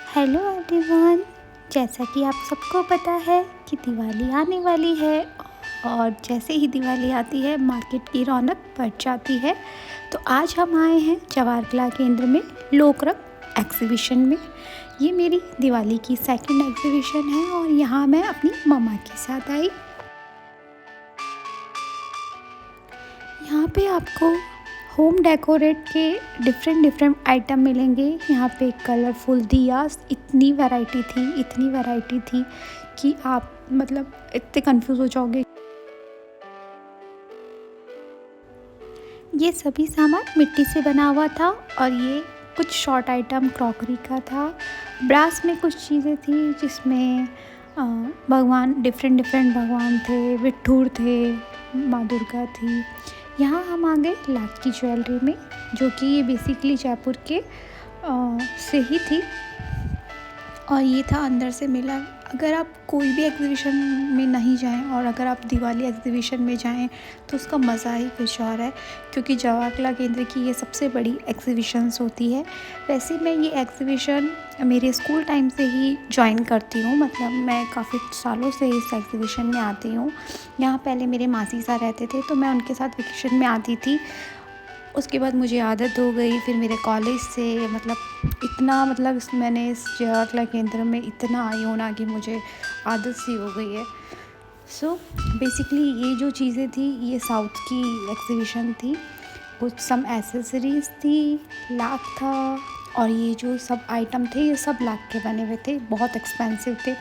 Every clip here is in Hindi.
Hello everyone. जैसा कि आप सबको पता है कि दिवाली आने वाली है और जैसे ही दिवाली आती है मार्केट की रौनक बढ़ जाती है। तो आज हम आए हैं जवाहर कला केंद्र में लोकरंग एग्जीबिशन में। ये मेरी दिवाली की सेकंड एग्जीबिशन है और यहाँ मैं अपनी मम्मा के साथ आई। यहाँ पे आपको होम डेकोरेट के डिफरेंट आइटम मिलेंगे। यहाँ पे कलरफुल दियास, इतनी वैरायटी थी कि आप मतलब इतने कंफ्यूज हो जाओगे। ये सभी सामान मिट्टी से बना हुआ था और ये कुछ शॉर्ट आइटम क्रॉकरी का था। ब्रास में कुछ चीज़ें थी जिसमें भगवान डिफरेंट भगवान थे, विठ्ठुर थे, माँ दुर्गा थी। यहाँ हम आ गए लाख की ज्वेलरी में, जो कि ये बेसिकली जयपुर के से ही थी और ये था अंदर से मिला। अगर आप कोई भी एग्जीबिशन में नहीं जाएं और अगर आप दिवाली एग्जीबिशन में जाएं तो उसका मज़ा ही कुछ और है, क्योंकि जवाहर कला केंद्र की ये सबसे बड़ी एग्जीबिशंस होती है। वैसे मैं ये एग्जीबिशन मेरे स्कूल टाइम से ही ज्वाइन करती हूँ, मतलब मैं काफ़ी सालों से इस एग्जीबिशन में आती हूँ। यहाँ पहले मेरे मासी साहब रहते थे तो मैं उनके साथ वेकेशन में आती थी। उसके बाद मुझे आदत हो गई, फिर मेरे कॉलेज से मैंने इस जवाहर कला केंद्र में इतना आई हूँ ना कि मुझे आदत सी हो गई है। सो बेसिकली ये जो चीज़ें थी ये साउथ की एग्जीबिशन थी। कुछ सम एसेसरीज थी, लाख था और ये जो सब आइटम थे ये सब लाख के बने हुए थे, बहुत एक्सपेंसिव थे।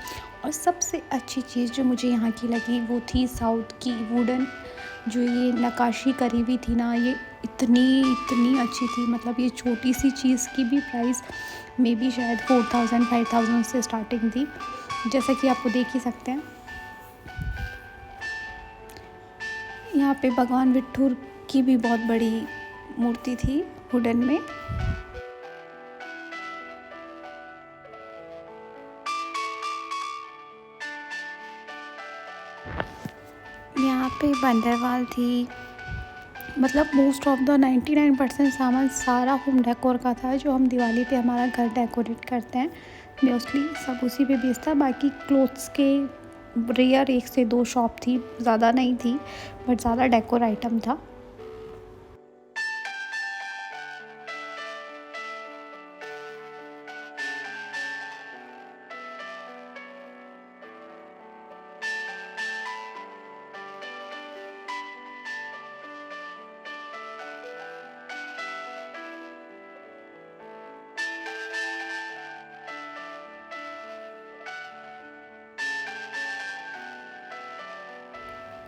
और सबसे अच्छी चीज़ जो मुझे यहाँ की लगी वो थी साउथ की वुडन, जो ये नक्काशी करी हुई थी ना, ये इतनी अच्छी थी। मतलब ये छोटी सी चीज़ की भी प्राइस मे बी शायद 4000-5000 से स्टार्टिंग थी, जैसा कि आपको देख ही सकते हैं। यहाँ पे भगवान विठ्ठुर की भी बहुत बड़ी मूर्ति थी वुडन में। यहाँ पे बंदरवाल थी। मतलब मोस्ट ऑफ द 99% सामान सारा होम डेकोर का था, जो हम दिवाली पे हमारा घर डेकोरेट करते हैं मोस्टली सब उसी पे बेस्ड था। बाकी क्लोथ्स के रेयर 1 से 2 शॉप थी, ज़्यादा नहीं थी, बट ज़्यादा डेकोर आइटम था।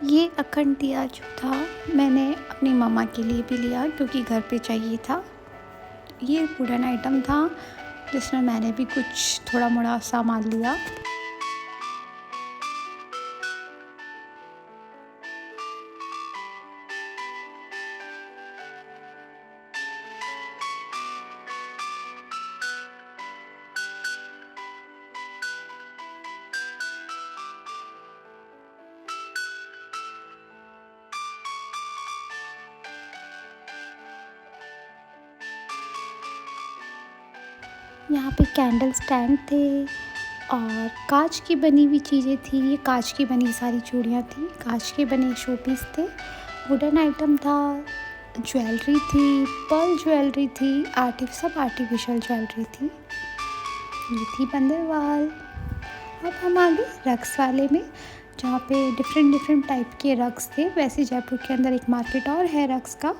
ये अखंड दिया जो था मैंने अपनी मम्मा के लिए भी लिया क्योंकि घर पे चाहिए था। ये वुडन आइटम था जिसमें मैंने भी कुछ थोड़ा मोड़ा सामान लिया। यहाँ पे कैंडल स्टैंड थे और कांच की बनी हुई चीज़ें थी। ये कांच की बनी सारी चूड़ियाँ थी, कांच के बने शो पीस थे। वुडन आइटम था, ज्वेलरी थी, पर्ल ज्वेलरी थी, सब आर्टिफिशियल ज्वेलरी थी। ये थी बंदरवाल। अब हम आ गए रक्स वाले में, जहाँ पे डिफरेंट टाइप के रक्स थे। वैसे जयपुर के अंदर एक मार्केट और है रक्स का।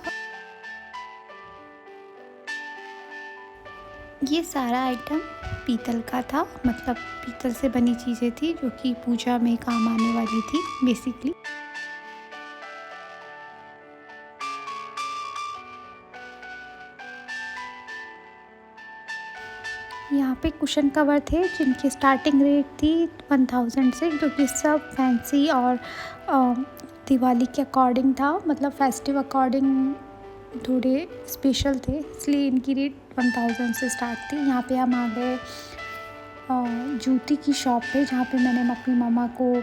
ये सारा आइटम पीतल का था, मतलब पीतल से बनी चीज़ें थी जो कि पूजा में काम आने वाली थी बेसिकली। यहाँ पे कुशन कवर थे जिनकी स्टार्टिंग रेट थी 1000 से, क्योंकि सब फैंसी और दिवाली के अकॉर्डिंग था, मतलब फेस्टिव अकॉर्डिंग थोड़े स्पेशल थे, इसलिए इनकी रेट 1000 से स्टार्ट थी। यहाँ पे हम आ गए जूती की शॉप पे, जहाँ पे मैंने अपनी मम्मा को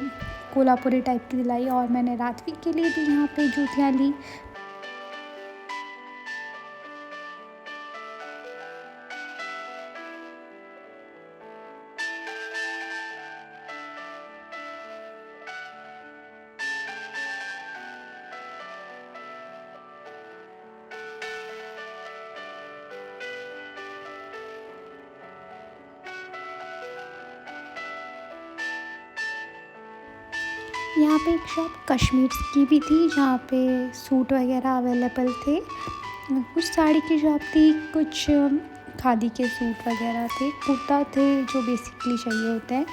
कोल्हापुरी टाइप की दिलाई और मैंने रात्रि के लिए भी यहाँ पे जूतियाँ ली। यहाँ पे एक शॉप कश्मीर की भी थी जहाँ पे सूट वगैरह अवेलेबल थे। कुछ साड़ी की शॉप थी, कुछ खादी के सूट वगैरह थे, कुर्ता थे जो बेसिकली चाहिए होते हैं।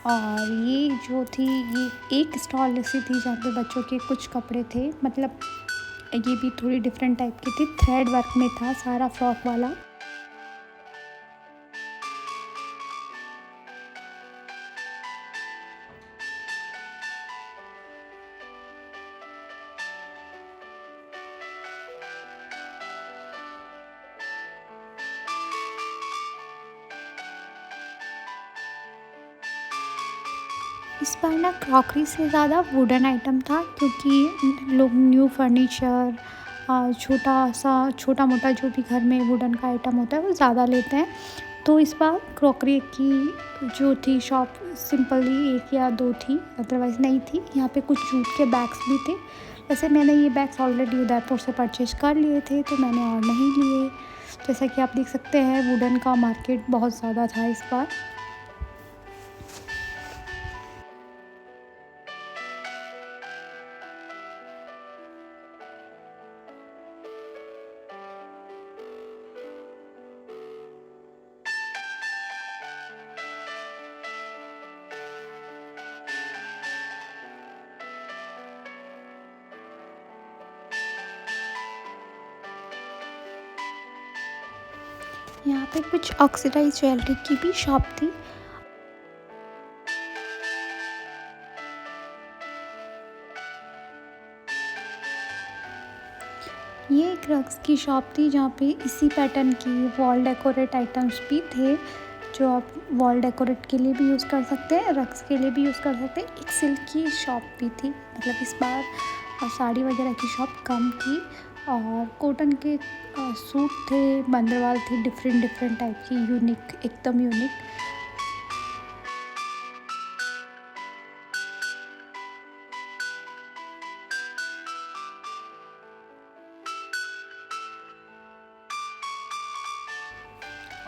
और ये जो थी ये एक स्टॉल ऐसी थी जहाँ पे बच्चों के कुछ कपड़े थे, मतलब ये भी थोड़ी डिफरेंट टाइप की थी, थ्रेड वर्क में था सारा फ्रॉक वाला। इस बार ना क्रॉकरी से ज़्यादा वुडन आइटम था, क्योंकि लोग न्यू फर्नीचर छोटा मोटा जो भी घर में वुडन का आइटम होता है वो ज़्यादा लेते हैं। तो इस बार क्रॉकरी की जो थी शॉप सिंपली एक या दो थी, अदरवाइज़ नहीं थी। यहाँ पे कुछ जूट के बैग्स भी थे। वैसे मैंने ये बैग्स ऑलरेडी उदयपुर से परचेज कर लिए थे तो मैंने और नहीं लिए। जैसा कि आप देख सकते हैं वुडन का मार्केट बहुत ज़्यादा था इस बार। यहाँ पे कुछ ऑक्सीडाइज ज्वेलरी की भी शॉप थी। ये एक रग्स की शॉप थी जहाँ पे इसी पैटर्न की वॉल डेकोरेट आइटम्स भी थे, जो आप वॉल डेकोरेट के लिए भी यूज़ कर सकते हैं, रग्स के लिए भी यूज़ कर सकते हैं। एक सिल्क की शॉप भी थी, मतलब इस बार साड़ी वगैरह की शॉप कम थी। और कॉटन के सूट थे, बंदरवाल थी, डिफरेंट डिफरेंट टाइप की, यूनिक, एकदम यूनिक।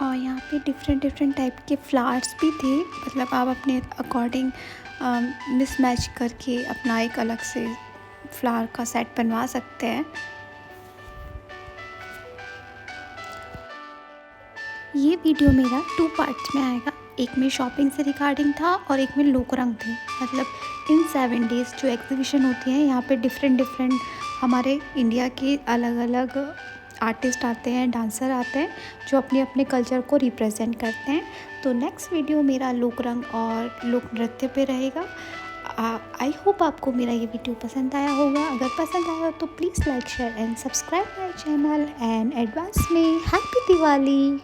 और यहाँ पे डिफरेंट डिफरेंट टाइप के फ्लावर्स भी थे, मतलब आप अपने अकॉर्डिंग मिसमैच करके अपना एक अलग से फ्लावर का सेट बनवा सकते हैं। ये वीडियो मेरा 2 पार्ट्स में आएगा, एक में शॉपिंग से रिगार्डिंग था और एक में लोकरंग थे। मतलब इन 7 डेज़ जो एग्जीबिशन होती है यहाँ पे डिफरेंट डिफरेंट हमारे इंडिया के अलग अलग आर्टिस्ट आते हैं, डांसर आते हैं जो अपने अपने कल्चर को रिप्रेजेंट करते हैं। तो नेक्स्ट वीडियो मेरा लोकरंग और लोक नृत्य पे रहेगा। आई होप आपको मेरा ये वीडियो पसंद आया होगा। अगर पसंद आया तो please like share and subscribe my channel, and advance में हैप्पी दिवाली।